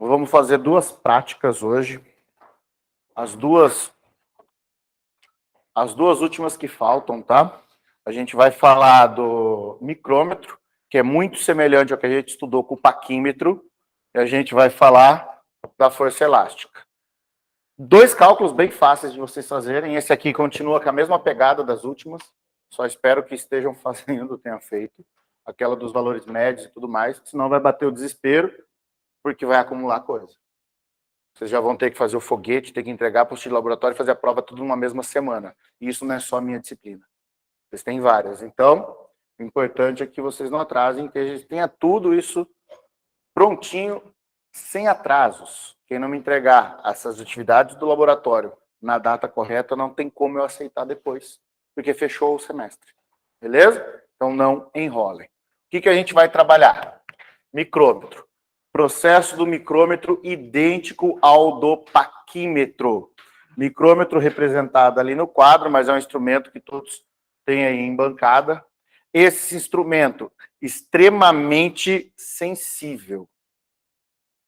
Vamos fazer duas práticas hoje. As duas últimas que faltam, tá? A gente vai falar do micrômetro, que é muito semelhante ao que a gente estudou com o paquímetro, e a gente vai falar da força elástica. Dois cálculos bem fáceis de vocês fazerem. Esse aqui continua com a mesma pegada das últimas, só espero que estejam fazendo, tenham feito, aquela dos valores médios e tudo mais, senão vai bater o desespero, porque vai acumular coisa. Vocês já vão ter que fazer o foguete, ter que entregar a apostila de laboratório e fazer a prova tudo numa mesma semana. E isso não é só a minha disciplina. Vocês têm várias. Então, o importante é que vocês não atrasem, que a gente tenha tudo isso prontinho, sem atrasos. Quem não me entregar essas atividades do laboratório na data correta, não tem como eu aceitar depois, porque fechou o semestre. Beleza? Então, não enrolem. O que a gente vai trabalhar? Micrômetro. Processo do micrômetro idêntico ao do paquímetro. Micrômetro representado ali no quadro, mas é um instrumento que todos têm aí em bancada. Esse instrumento extremamente sensível.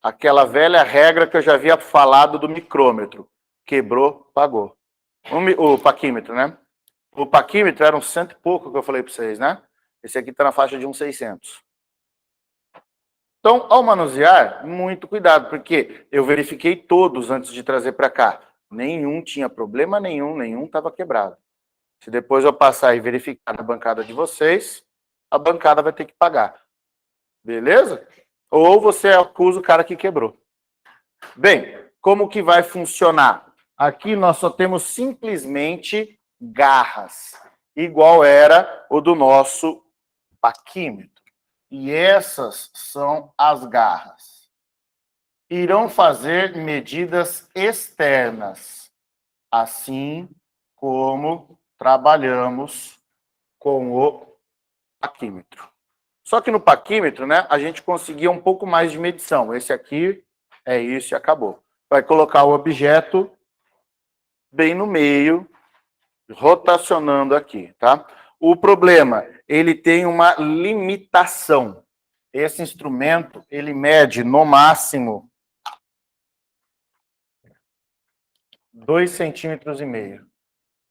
Aquela velha regra que eu já havia falado do micrômetro. Quebrou, pagou. O paquímetro, né? O paquímetro era um 100 e pouco que eu falei para vocês, né? Esse aqui está na faixa de uns 600. Então, ao manusear, muito cuidado, porque eu verifiquei todos antes de trazer para cá. Nenhum tinha problema nenhum estava quebrado. Se depois eu passar e verificar na bancada de vocês, a bancada vai ter que pagar. Beleza? Ou você acusa o cara que quebrou. Bem, como que vai funcionar? Aqui nós só temos simplesmente garras, igual era o do nosso paquímetro. E essas são as garras. Irão fazer medidas externas, assim como trabalhamos com o paquímetro. Só que no paquímetro, né, a gente conseguia um pouco mais de medição. Esse aqui é isso e acabou. Vai colocar o objeto bem no meio, rotacionando aqui, tá? O problema, ele tem uma limitação. Esse instrumento, ele mede no máximo 2,5 centímetros.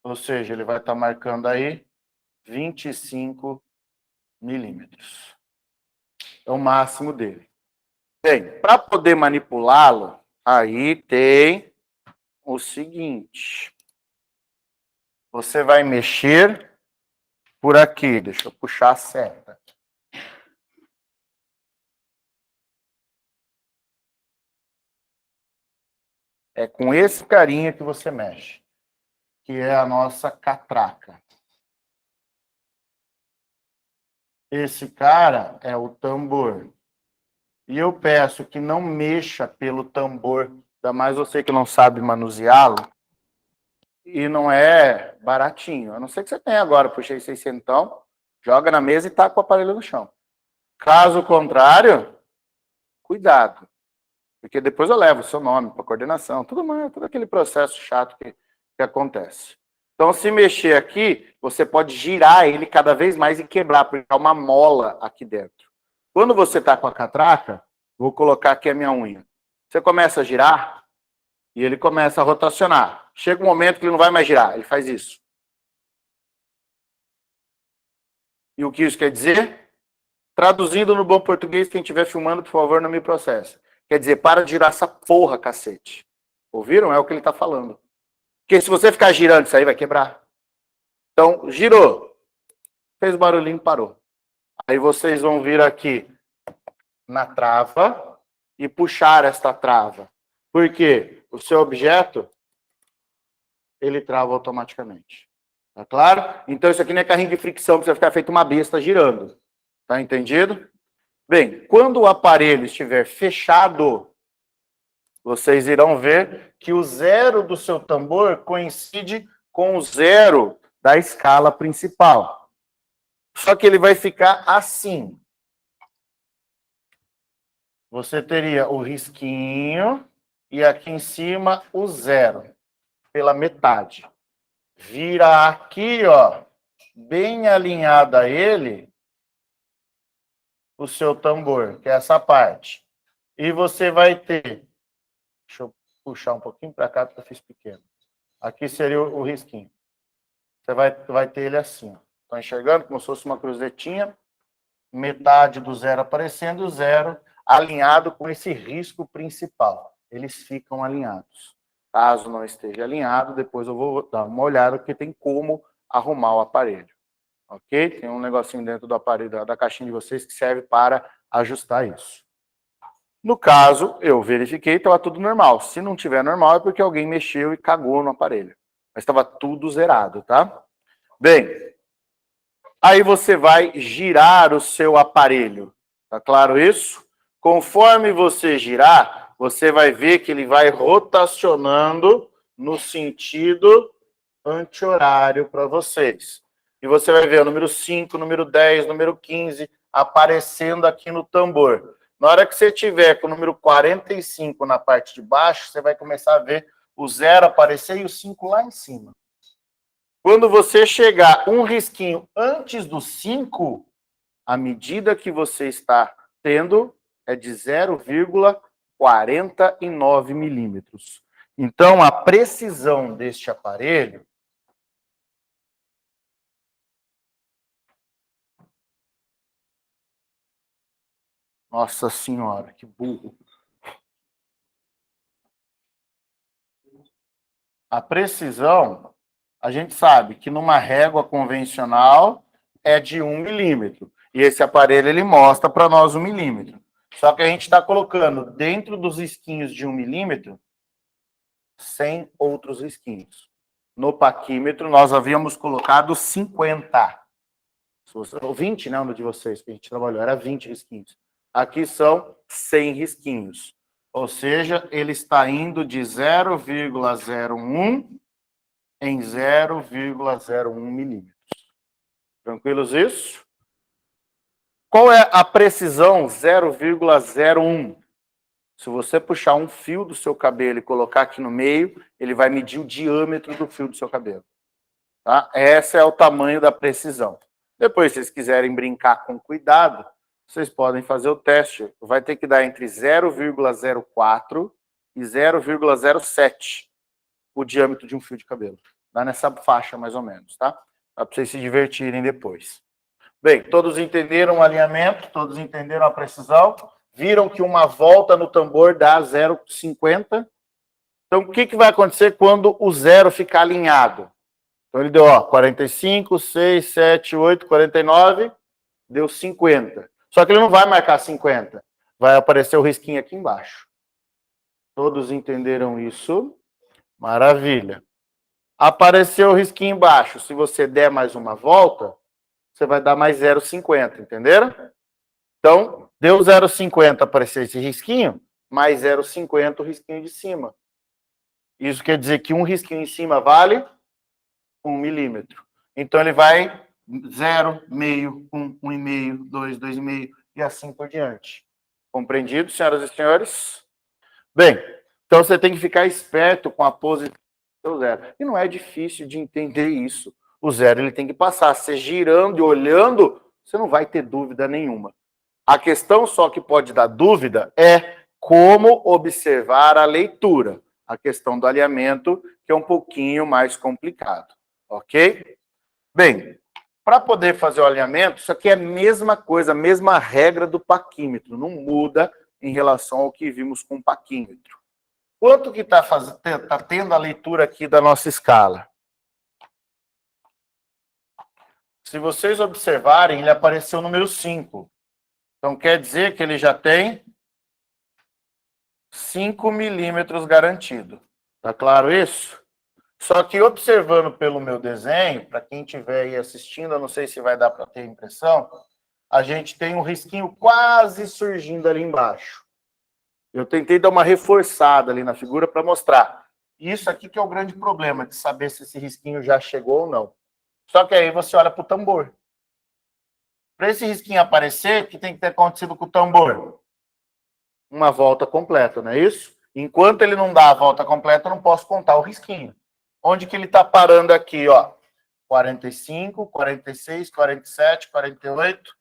Ou seja, ele vai estar marcando aí 25 milímetros. É o máximo dele. Bem, para poder manipulá-lo, aí tem o seguinte. Você vai mexer por aqui. Deixa eu puxar a seta. É com esse carinha que você mexe, que é a nossa catraca. Esse cara é o tambor. E eu peço que não mexa pelo tambor, ainda mais você que não sabe manuseá-lo, e não é baratinho. A não ser que você tenha agora, puxei 600, joga na mesa e taca o aparelho no chão. Caso contrário, cuidado. Porque depois eu levo o seu nome para coordenação, tudo mais, todo aquele processo chato que acontece. Então, se mexer aqui, você pode girar ele cada vez mais e quebrar, porque há uma mola aqui dentro. Quando você está com a catraca, vou colocar aqui a minha unha. Você começa a girar e ele começa a rotacionar. Chega um momento que ele não vai mais girar, ele faz isso. E o que isso quer dizer? Traduzindo no bom português, quem estiver filmando, por favor, não me processe. Quer dizer, para de girar essa porra, cacete. Ouviram? É o que ele está falando. Porque se você ficar girando, isso aí vai quebrar. Então, girou. Fez o barulhinho, parou. Aí vocês vão vir aqui na trava e puxar esta trava. Por quê? O seu objeto, ele trava automaticamente. Tá claro? Então, isso aqui não é carrinho de fricção para você ficar feito uma besta girando. Tá entendido? Bem, quando o aparelho estiver fechado, vocês irão ver que o zero do seu tambor coincide com o zero da escala principal. Só que ele vai ficar assim. Você teria o risquinho e aqui em cima o zero, pela metade. Vira aqui, ó, bem alinhado a ele, o seu tambor, que é essa parte. E você vai ter... Deixa eu puxar um pouquinho para cá, porque eu fiz pequeno. Aqui seria o risquinho. Você vai ter ele assim. Estão enxergando? Como se fosse uma cruzetinha. Metade do zero aparecendo, o zero alinhado com esse risco principal. Eles ficam alinhados. Caso não esteja alinhado, depois eu vou dar uma olhada, porque tem como arrumar o aparelho. Ok? Tem um negocinho dentro do aparelho, da caixinha de vocês, que serve para ajustar isso. No caso, eu verifiquei, estava tudo normal. Se não tiver normal, é porque alguém mexeu e cagou no aparelho. Mas estava tudo zerado, tá? Bem, aí você vai girar o seu aparelho. Tá claro isso? Conforme você girar, você vai ver que ele vai rotacionando no sentido anti-horário para vocês. E você vai ver o número 5, número 10, número 15 aparecendo aqui no tambor. Na hora que você tiver com o número 45 na parte de baixo, você vai começar a ver o 0 aparecer e o 5 lá em cima. Quando você chegar um risquinho antes do 5, a medida que você está tendo é de 0,49 milímetros. Então, a precisão deste aparelho... Nossa Senhora, que burro. A precisão, a gente sabe que numa régua convencional é de 1 milímetro. E esse aparelho, ele mostra para nós 1 milímetro. Só que a gente está colocando dentro dos risquinhos de 1 milímetro 100 outros risquinhos. No paquímetro, nós havíamos colocado 50. Ou 20, né, no de vocês, que a gente trabalhou, era 20 risquinhos. Aqui são 100 risquinhos. Ou seja, ele está indo de 0,01 em 0,01 milímetros. Tranquilos isso? Qual é a precisão 0,01? Se você puxar um fio do seu cabelo e colocar aqui no meio, ele vai medir o diâmetro do fio do seu cabelo. Tá? Esse é o tamanho da precisão. Depois, se vocês quiserem brincar com cuidado, vocês podem fazer o teste. Vai ter que dar entre 0,04 e 0,07 o diâmetro de um fio de cabelo. Dá nessa faixa, mais ou menos, tá? Dá para vocês se divertirem depois. Bem, todos entenderam o alinhamento? Todos entenderam a precisão? Viram que uma volta no tambor dá 0,50? Então, o que vai acontecer quando o zero ficar alinhado? Então, ele deu, ó, 45, 6, 7, 8, 49, deu 50. Só que ele não vai marcar 50. Vai aparecer o risquinho aqui embaixo. Todos entenderam isso? Maravilha. Apareceu o risquinho embaixo. Se você der mais uma volta, você vai dar mais 0,50, entenderam? Então, deu 0,50 aparecer esse risquinho, mais 0,50 o risquinho de cima. Isso quer dizer que um risquinho em cima vale 1 milímetro. Então, ele vai 0, meio, 1, 1,5, 2, 2,5 e assim por diante. Compreendido, senhoras e senhores? Bem, então você tem que ficar esperto com a posição do zero. E não é difícil de entender isso. O zero ele tem que passar. Você girando e olhando, você não vai ter dúvida nenhuma. A questão só que pode dar dúvida é como observar a leitura. A questão do alinhamento, que é um pouquinho mais complicado. Ok? Bem, para poder fazer o alinhamento, isso aqui é a mesma coisa, a mesma regra do paquímetro. Não muda em relação ao que vimos com o paquímetro. Quanto que está tendo a leitura aqui da nossa escala? Se vocês observarem, ele apareceu o número 5. Então, quer dizer que ele já tem 5 milímetros garantido. Tá claro isso? Só que observando pelo meu desenho, para quem estiver aí assistindo, eu não sei se vai dar para ter impressão, a gente tem um risquinho quase surgindo ali embaixo. Eu tentei dar uma reforçada ali na figura para mostrar. Isso aqui que é o grande problema, de saber se esse risquinho já chegou ou não. Só que aí você olha para o tambor. Para esse risquinho aparecer, o que tem que ter acontecido com o tambor? Uma volta completa, não é isso? Enquanto ele não dá a volta completa, eu não posso contar o risquinho. Onde que ele está parando aqui, ó? 45, 46, 47, 48.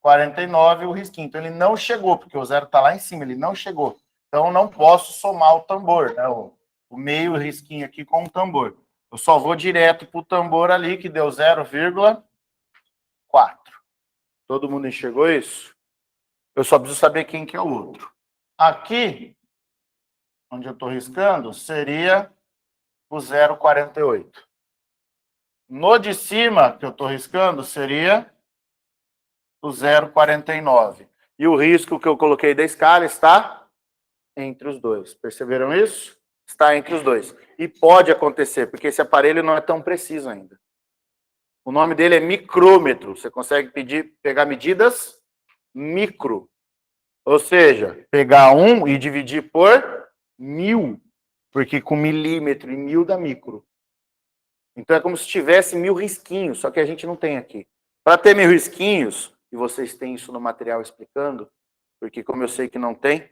49 o risquinho. Então, ele não chegou, porque o zero está lá em cima, ele não chegou. Então, não posso somar o tambor, né? O meio risquinho aqui com o tambor. Eu só vou direto para o tambor ali, que deu 0,4. Todo mundo enxergou isso? Eu só preciso saber quem que é o outro. Aqui, onde eu estou riscando, seria o 0,48. No de cima, que eu estou riscando, seria o 0,49. E o risco que eu coloquei da escala está entre os dois. Perceberam isso? Está entre os dois. E pode acontecer, porque esse aparelho não é tão preciso ainda. O nome dele é micrômetro. Você consegue pegar medidas micro. Ou seja, pegar 1 e dividir por 1000. Porque com milímetro e 1000 dá micro. Então é como se tivesse 1000 risquinhos, só que a gente não tem aqui. Para ter 1000 risquinhos, e vocês têm isso no material explicando, porque como eu sei que não tem,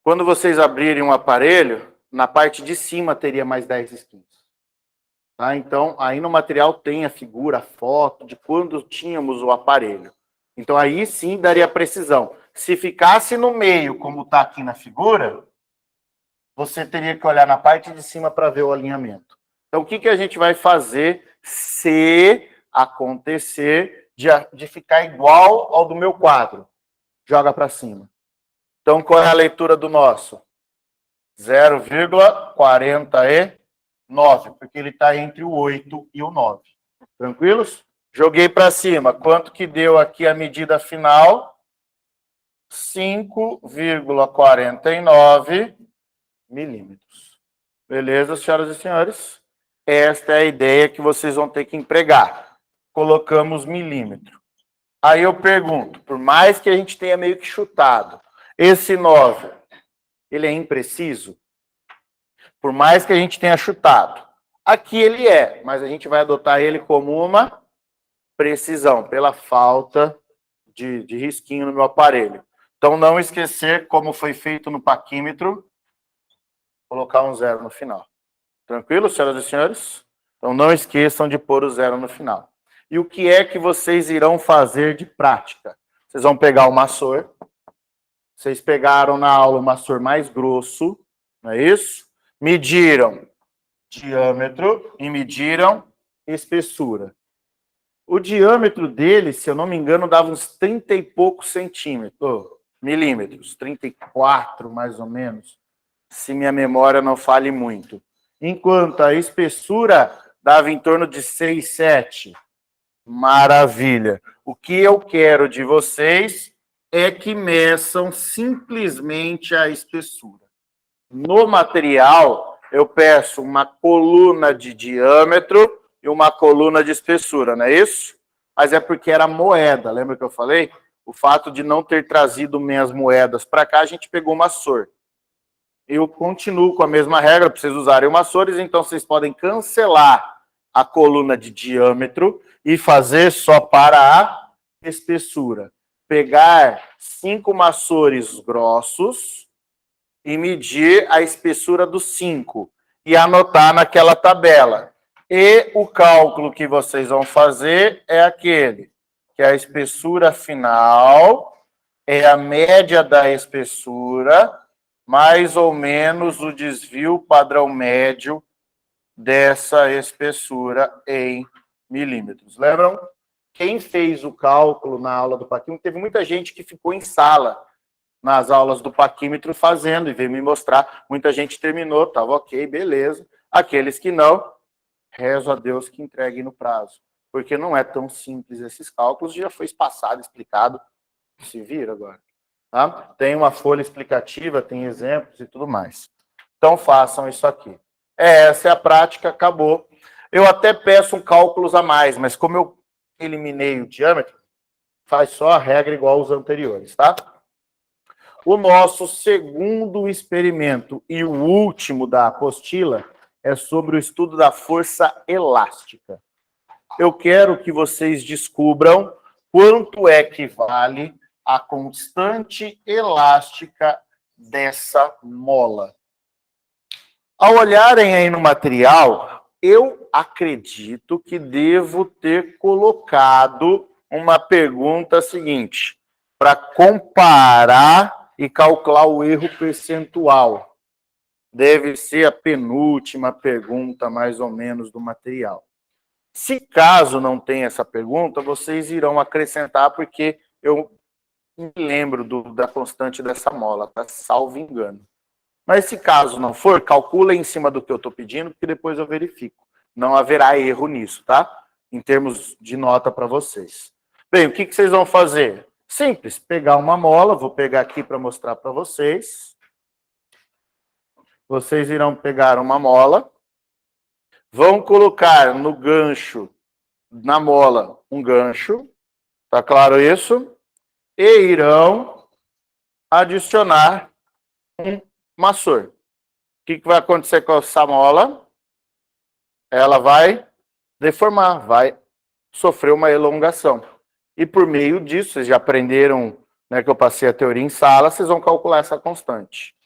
quando vocês abrirem um aparelho, na parte de cima teria mais 10 risquinhos. Tá? Então, aí no material tem a figura, a foto de quando tínhamos o aparelho. Então, aí sim daria precisão. Se ficasse no meio, como está aqui na figura, você teria que olhar na parte de cima para ver o alinhamento. Então, o que a gente vai fazer se acontecer de ficar igual ao do meu quadro? Joga para cima. Então, qual é a leitura do nosso? 0,49, porque ele está entre o 8 e o 9. Tranquilos? Joguei para cima. Quanto que deu aqui a medida final? 5,49 milímetros. Beleza, senhoras e senhores? Esta é a ideia que vocês vão ter que empregar. Colocamos milímetro. Aí eu pergunto, por mais que a gente tenha meio que chutado, esse 9, ele é impreciso? Por mais que a gente tenha chutado. Aqui ele é, mas a gente vai adotar ele como uma precisão, pela falta de risquinho no meu aparelho. Então, não esquecer, como foi feito no paquímetro, colocar um 0 no final. Tranquilo, senhoras e senhores? Então, não esqueçam de pôr o 0 no final. E o que é que vocês irão fazer de prática? Vocês vão pegar o maçor. Vocês pegaram na aula o maçor mais grosso, não é isso? Mediram diâmetro e mediram espessura. O diâmetro dele, se eu não me engano, dava uns 30 e poucos milímetros, 34 mais ou menos, se minha memória não falhe muito. Enquanto a espessura dava em torno de 6, 7. Maravilha. O que eu quero de vocês é que meçam simplesmente a espessura. No material, eu peço uma coluna de diâmetro e uma coluna de espessura, não é isso? Mas é porque era moeda, lembra que eu falei? O fato de não ter trazido minhas moedas para cá, a gente pegou uma maçor. Eu continuo com a mesma regra para vocês usarem maçores, então vocês podem cancelar a coluna de diâmetro e fazer só para a espessura. Pegar 5 maçores grossos e medir a espessura dos 5 e anotar naquela tabela. E o cálculo que vocês vão fazer é aquele, que a espessura final é a média da espessura mais ou menos o desvio padrão médio dessa espessura em milímetros. Lembram? Quem fez o cálculo na aula do paquímetro, teve muita gente que ficou em sala nas aulas do paquímetro fazendo e veio me mostrar. Muita gente terminou, estava ok, beleza. Aqueles que não, rezo a Deus que entreguem no prazo. Porque não é tão simples esses cálculos, já foi passado, explicado. Se vira agora. Tá? Tem uma folha explicativa, tem exemplos e tudo mais. Então, façam isso aqui. Essa é a prática, acabou. Eu até peço um cálculos a mais, mas como eu eliminei o diâmetro, faz só a regra igual aos anteriores, tá? O nosso segundo experimento e o último da apostila é sobre o estudo da força elástica. Eu quero que vocês descubram quanto é que vale a constante elástica dessa mola. Ao olharem aí no material, eu acredito que devo ter colocado uma pergunta seguinte, para comparar e calcular o erro percentual. Deve ser a penúltima pergunta, mais ou menos, do material. Se caso não tenha essa pergunta, vocês irão acrescentar, porque eu me lembro da constante dessa mola, tá? Salvo engano. Mas se caso não for, calcula em cima do que eu estou pedindo, que depois eu verifico. Não haverá erro nisso, tá? Em termos de nota para vocês. Bem, o que vocês vão fazer? Simples, pegar uma mola, vou pegar aqui para mostrar para vocês. Vocês irão pegar uma mola, vão colocar no gancho, na mola, um gancho, tá claro isso? E irão adicionar um maçor. O que vai acontecer com essa mola? Ela vai deformar, vai sofrer uma elongação. E por meio disso, vocês já aprenderam, né, que eu passei a teoria em sala, vocês vão calcular essa constante.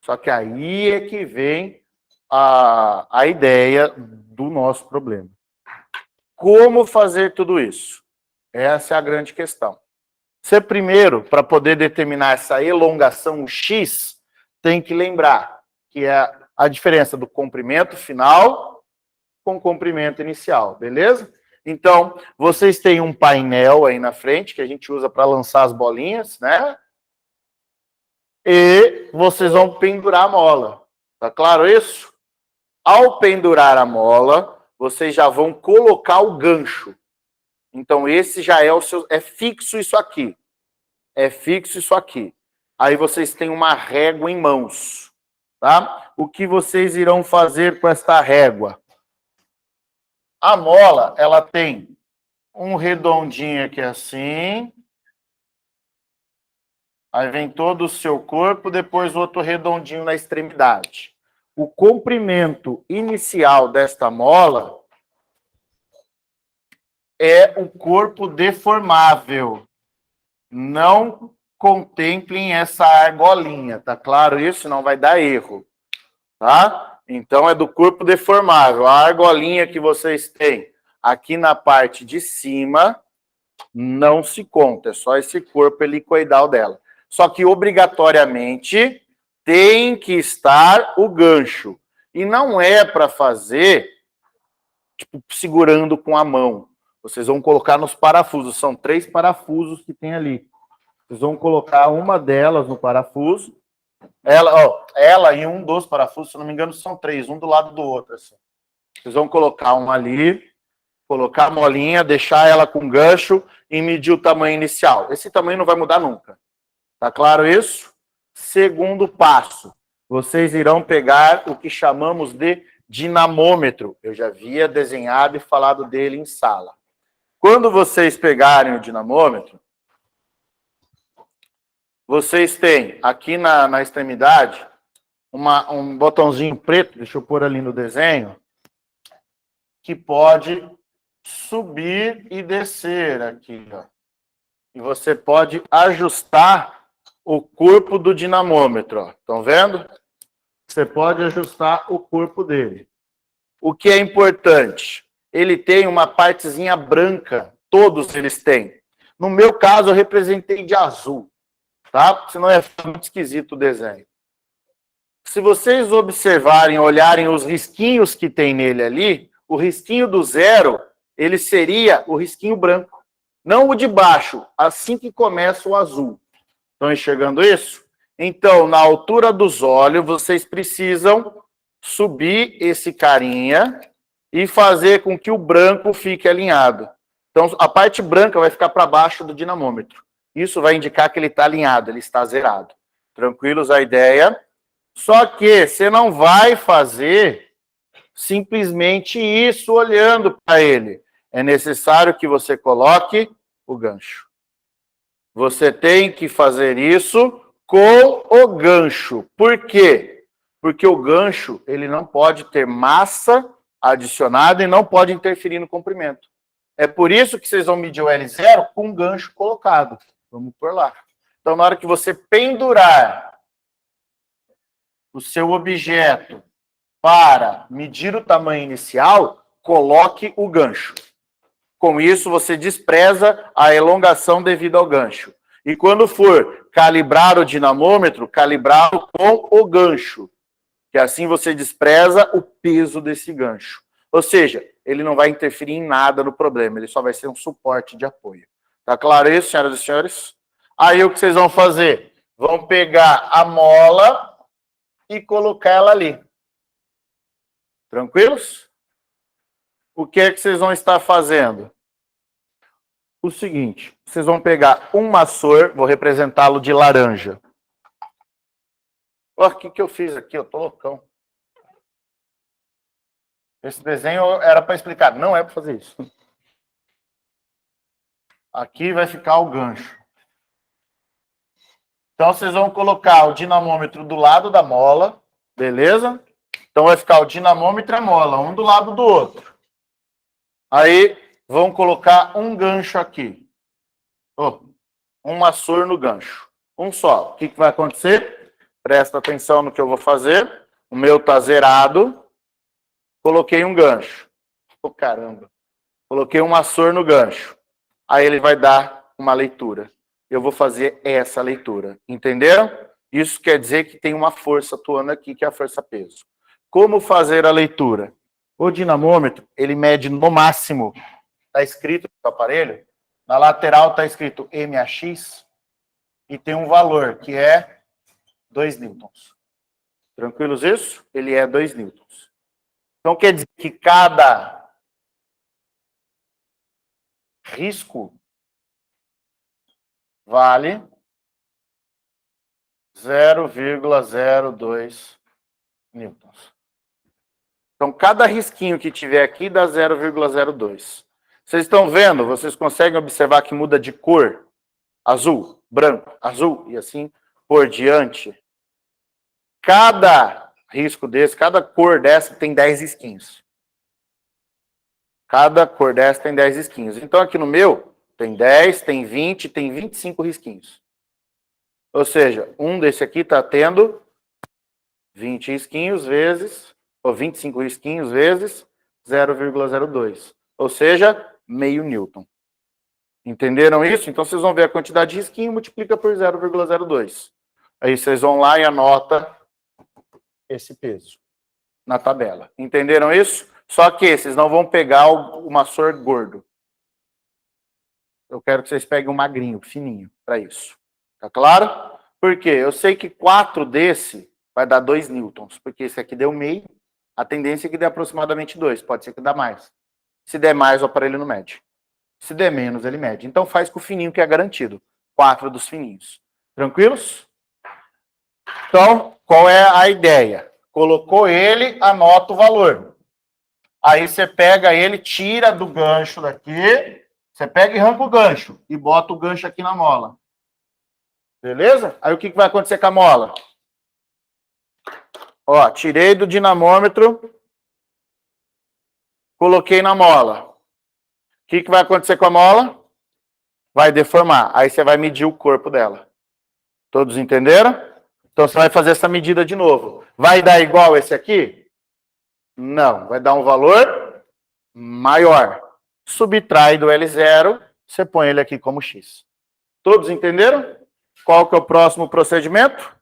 Só que aí é que vem a ideia do nosso problema. Como fazer tudo isso? Essa é a grande questão. Você primeiro, para poder determinar essa elongação x, tem que lembrar que é a diferença do comprimento final com o comprimento inicial, beleza? Então, vocês têm um painel aí na frente, que a gente usa para lançar as bolinhas, né? E vocês vão pendurar a mola. Tá claro isso? Ao pendurar a mola, vocês já vão colocar o gancho. Então, esse já é o seu... É fixo isso aqui. É fixo isso aqui. Aí vocês têm uma régua em mãos, tá? O que vocês irão fazer com esta régua? A mola, ela tem um redondinho aqui assim. Aí vem todo o seu corpo, depois outro redondinho na extremidade. O comprimento inicial desta mola é o corpo deformável. Não contemplem essa argolinha, tá claro isso? Não vai dar erro, tá? Então, é do corpo deformável. A argolinha que vocês têm aqui na parte de cima não se conta, é só esse corpo helicoidal dela. Só que, obrigatoriamente, tem que estar o gancho. E não é para fazer, tipo, segurando com a mão. Vocês vão colocar nos parafusos. São 3 parafusos que tem ali. Vocês vão colocar uma delas no parafuso. Ela e um dos parafusos, se não me engano, são 3, um do lado do outro. Assim. Vocês vão colocar um ali, colocar a molinha, deixar ela com gancho e medir o tamanho inicial. Esse tamanho não vai mudar nunca. Tá claro isso? Segundo passo, vocês irão pegar o que chamamos de dinamômetro. Eu já havia desenhado e falado dele em sala. Quando vocês pegarem o dinamômetro, vocês têm aqui na extremidade um botãozinho preto, deixa eu pôr ali no desenho, que pode subir e descer aqui, ó. E você pode ajustar o corpo do dinamômetro, ó. Estão vendo? Você pode ajustar o corpo dele. O que é importante? Ele tem uma partezinha branca, todos eles têm. No meu caso, eu representei de azul, tá? Senão é muito esquisito o desenho. Se vocês observarem, olharem os risquinhos que tem nele ali, o risquinho do 0, ele seria o risquinho branco. Não o de baixo, assim que começa o azul. Estão enxergando isso? Então, na altura dos olhos, vocês precisam subir esse carinha e fazer com que o branco fique alinhado. Então, a parte branca vai ficar para baixo do dinamômetro. Isso vai indicar que ele está alinhado, ele está zerado. Tranquilos a ideia? Só que você não vai fazer simplesmente isso olhando para ele. É necessário que você coloque o gancho. Você tem que fazer isso com o gancho. Por quê? Porque o gancho, ele não pode ter massa adicionada e não pode interferir no comprimento. É por isso que vocês vão medir o L0 com o gancho colocado. Vamos por lá. Então, na hora que você pendurar o seu objeto para medir o tamanho inicial, coloque o gancho. Com isso, você despreza a elongação devido ao gancho. E quando for calibrar o dinamômetro, calibrá-lo com o gancho. Que assim você despreza o peso desse gancho. Ou seja, ele não vai interferir em nada no problema, ele só vai ser um suporte de apoio. Tá claro isso, senhoras e senhores? Aí o que vocês vão fazer? Vão pegar a mola e colocar ela ali. Tranquilos? O que é que vocês vão estar fazendo? O seguinte, vocês vão pegar um maçor, vou representá-lo de laranja. Olha o que eu fiz aqui, eu tô loucão. Esse desenho era para explicar, não é para fazer isso. Aqui vai ficar o gancho. Então, vocês vão colocar o dinamômetro do lado da mola, beleza? Então, vai ficar o dinamômetro e a mola, um do lado do outro. Aí, vão colocar um gancho aqui. Um maçor no gancho. Um só. O que vai acontecer? Presta atenção no que eu vou fazer. O meu tá zerado. Coloquei um gancho. Caramba. Coloquei um maçor no gancho. Aí ele vai dar uma leitura. Eu vou fazer essa leitura. Entenderam? Isso quer dizer que tem uma força atuando aqui, que é a força-peso. Como fazer a leitura? O dinamômetro, ele mede no máximo, está escrito no aparelho, na lateral está escrito MAX, e tem um valor, que é 2 newtons. Tranquilos isso? Ele é 2 newtons. Então, quer dizer que cada risco vale 0,02 newtons. Então, cada risquinho que tiver aqui dá 0,02. Vocês estão vendo? Vocês conseguem observar que muda de cor? Azul, branco, azul e assim por diante. Cada risco desse, cada cor dessa tem 10 risquinhos. Cada cor dessa tem 10 risquinhos. Então, aqui no meu, tem 10, tem 20, tem 25 risquinhos. Ou seja, um desse aqui está tendo 20 risquinhos vezes, ou 25 risquinhos vezes 0,02. Ou seja, meio newton. Entenderam isso? Então, vocês vão ver a quantidade de risquinho, multiplica por 0,02. Aí vocês vão lá e anotam esse peso na tabela. Entenderam isso? Só que vocês não vão pegar o maçor gordo. Eu quero que vocês peguem um magrinho, fininho, para isso. Tá claro? Por quê? Eu sei que 4 desse vai dar 2 newtons, porque esse aqui deu meio, a tendência é que dê aproximadamente 2, pode ser que dê mais. Se der mais, o aparelho não mede. Se der menos, ele mede. Então faz com o fininho que é garantido. 4 dos fininhos. Tranquilos? Então, qual é a ideia? Colocou ele, anota o valor. Aí você pega ele, tira do gancho daqui, você pega e arranca o gancho e bota o gancho aqui na mola. Beleza? Aí o que vai acontecer com a mola? Ó, tirei do dinamômetro, coloquei na mola. O que vai acontecer com a mola? Vai deformar. Aí você vai medir o corpo dela. Todos entenderam? Então você vai fazer essa medida de novo. Vai dar igual esse aqui? Não. Vai dar um valor maior. Subtrai do L0, você põe ele aqui como X. Todos entenderam? Qual que é o próximo procedimento?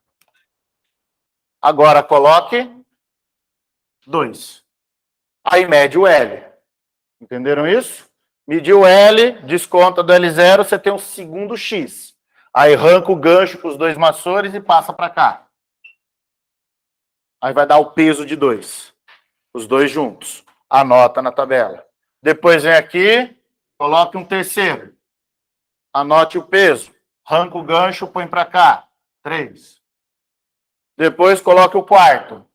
Agora coloque 2. Aí mede o L. Entenderam isso? Mediu o L, desconta do L0, você tem um segundo X. Aí arranca o gancho com os 2 maçores e passa para cá. Aí vai dar o peso de 2. Os 2 juntos. Anota na tabela. Depois vem aqui, coloque um terceiro. Anote o peso. Arranca o gancho, põe para cá. 3. Depois coloque o quarto.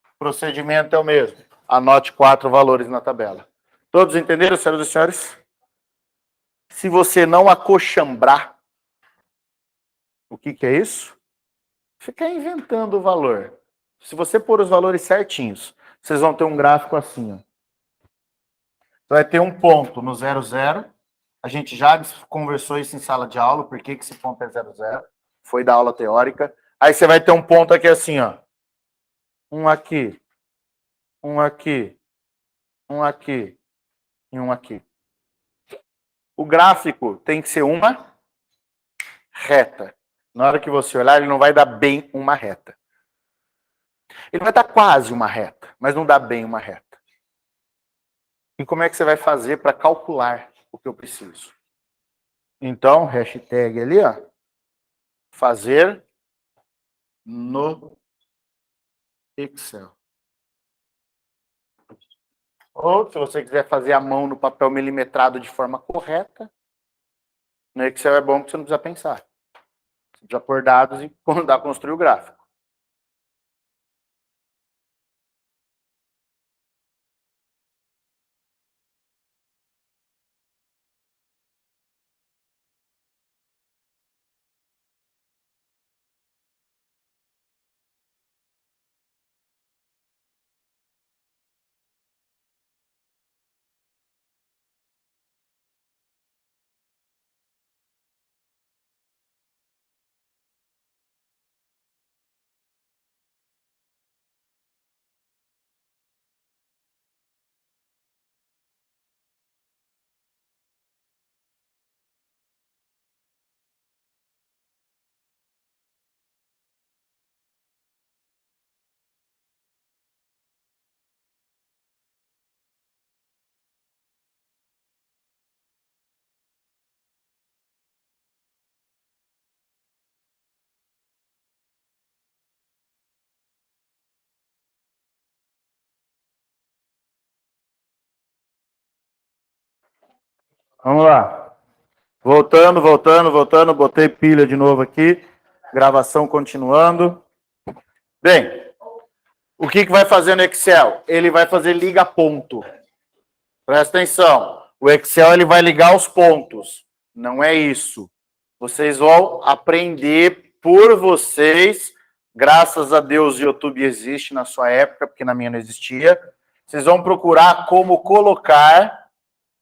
O procedimento é o mesmo. Anote 4 valores na tabela. Todos entenderam, senhoras e senhores? Se você não acochambrar, o que é isso? Ficar inventando o valor. Se você pôr os valores certinhos, vocês vão ter um gráfico assim, ó. Vai ter um ponto no 00. A gente já conversou isso em sala de aula, por que esse ponto é 00. Foi da aula teórica. Aí você vai ter um ponto aqui assim, ó. Um aqui. Um aqui. Um aqui. e um aqui. O gráfico tem que ser uma reta. Na hora que você olhar, ele não vai dar bem uma reta. Ele vai dar quase uma reta, mas não dá bem uma reta. E como é que você vai fazer para calcular o que eu preciso? Então, hashtag ali, ó, fazer no Excel. Ou, se você quiser fazer à mão no papel milimetrado de forma correta, no Excel é bom porque você não precisa pensar. Você precisa pôr dados e construir o gráfico. Vamos lá. Voltando. Botei pilha de novo aqui. Gravação continuando. Bem, o que vai fazer no Excel? Ele vai fazer liga ponto. Presta atenção. O Excel ele vai ligar os pontos. Não é isso. Vocês vão aprender por vocês. Graças a Deus o YouTube existe na sua época, porque na minha não existia. Vocês vão procurar como colocar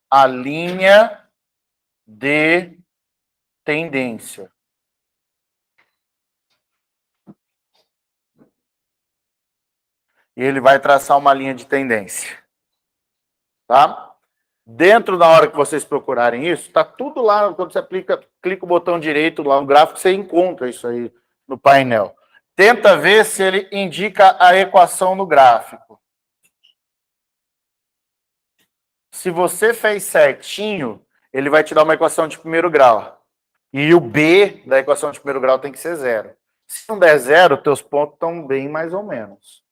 a linha de tendência. E ele vai traçar uma linha de tendência. Tá? Dentro da hora que vocês procurarem isso, tá tudo lá, quando você clica o botão direito lá no gráfico, você encontra isso aí no painel. Tenta ver se ele indica a equação no gráfico. Se você fez certinho, ele vai te dar uma equação de primeiro grau. E o B da equação de primeiro grau tem que ser zero. Se não der zero, teus pontos estão bem mais ou menos.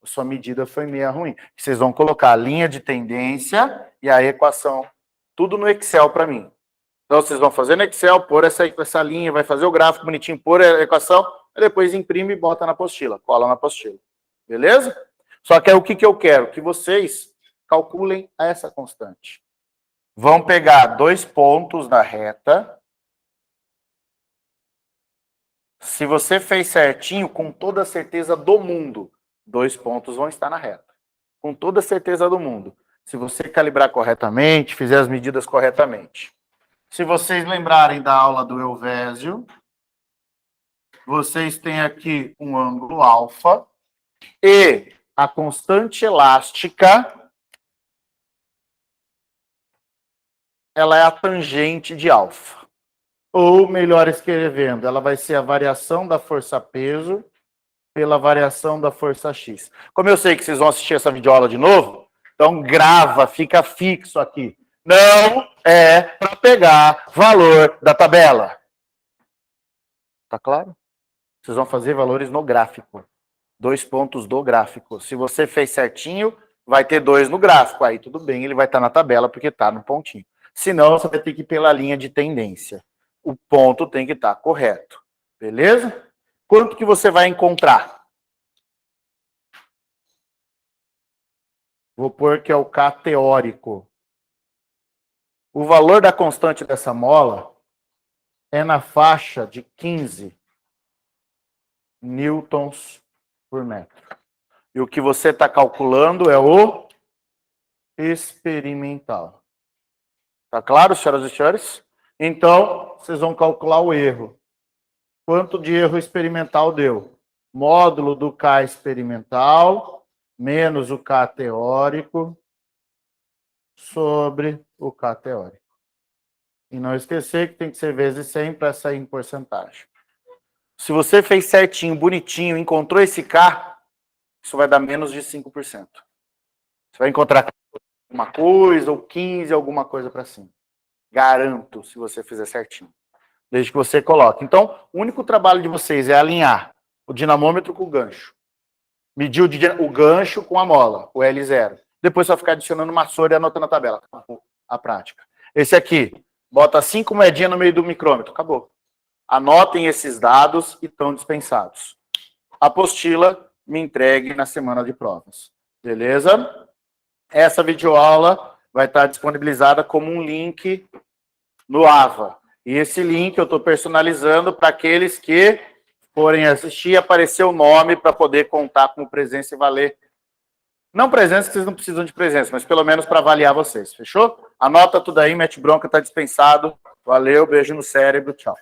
A sua medida foi meio ruim. Vocês vão colocar a linha de tendência e a equação. Tudo no Excel para mim. Então, vocês vão fazer no Excel, pôr essa linha, vai fazer o gráfico bonitinho, pôr a equação, e depois imprime e bota na apostila, cola na apostila. Beleza? Só que é o que eu quero? Que vocês calculem essa constante. Vão pegar 2 pontos na reta. Se você fez certinho, com toda a certeza do mundo, 2 pontos vão estar na reta. Com toda a certeza do mundo. Se você calibrar corretamente, fizer as medidas corretamente. Se vocês lembrarem da aula do Elvésio, vocês têm aqui um ângulo alfa e a constante elástica, ela é a tangente de alfa. Ou, melhor escrevendo, ela vai ser a variação da força-peso pela variação da força X. Como eu sei que vocês vão assistir essa videoaula de novo, então grava, fica fixo aqui. Não é para pegar valor da tabela. Tá claro? Vocês vão fazer valores no gráfico. 2 pontos do gráfico. Se você fez certinho, vai ter 2 no gráfico. Aí tudo bem, ele vai estar na tabela porque está no pontinho. Senão, você vai ter que ir pela linha de tendência. O ponto tem que estar correto. Beleza? Quanto que você vai encontrar? Vou pôr que é o K teórico. O valor da constante dessa mola é na faixa de 15 newtons por metro. E o que você está calculando é o experimental. Tá claro, senhoras e senhores? Então, vocês vão calcular o erro. Quanto de erro experimental deu? Módulo do K experimental menos o K teórico sobre o K teórico. E não esquecer que tem que ser vezes 100 para sair em porcentagem. Se você fez certinho, bonitinho, encontrou esse K, isso vai dar menos de 5%. Você vai encontrar uma coisa, ou 15, alguma coisa para cima. Garanto, se você fizer certinho. Desde que você coloque. Então, o único trabalho de vocês é alinhar o dinamômetro com o gancho. Medir o gancho com a mola, o L0. Depois só ficar adicionando uma sora e anotando a tabela. Acabou a prática. Esse aqui, bota 5 moedinhas no meio do micrômetro. Acabou. Anotem esses dados e estão dispensados. A apostila me entregue na semana de provas. Beleza? Essa videoaula vai estar disponibilizada como um link no AVA. E esse link eu estou personalizando para aqueles que forem assistir e aparecer o nome para poder contar como presença e valer. Não presença, que vocês não precisam de presença, mas pelo menos para avaliar vocês. Fechou? Anota tudo aí, mete bronca, está dispensado. Valeu, beijo no cérebro, tchau.